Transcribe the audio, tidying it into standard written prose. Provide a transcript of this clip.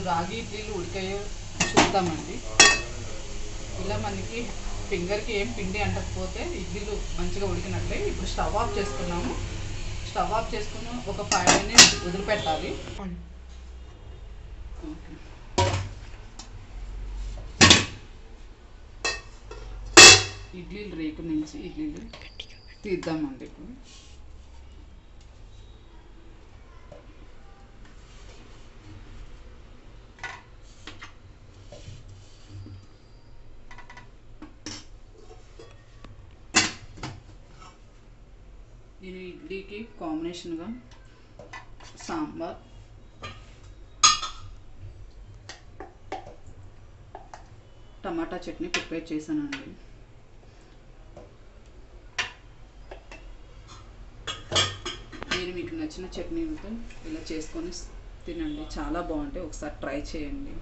రాగి ఇడ్లీలు ఉడికాయో చూద్దామండి. ఇలా మనకి ఫింగర్కి ఏం పిండి అంటకపోతే ఇడ్లీలు మంచిగా ఉడికినట్లే. ఇప్పుడు స్టవ్ ఆఫ్ చేసుకున్నాము. స్టవ్ ఆఫ్ చేసుకుని ఒక 5 minutes వదిలిపెట్టాలి. ఇడ్లీలు రేకు నుంచి ఇడ్లీలు తీద్దామండి. ఇప్పుడు నేను ఇడ్లీకి కాంబినేషన్గా సాంబార్, టమాటా చట్నీ ప్రిపేర్ చేశానండి. మీరు మీకు నచ్చిన చట్నీలతో ఇలా చేసుకొని తినండి, చాలా బాగుంటాయి. ఒకసారి ట్రై చేయండి.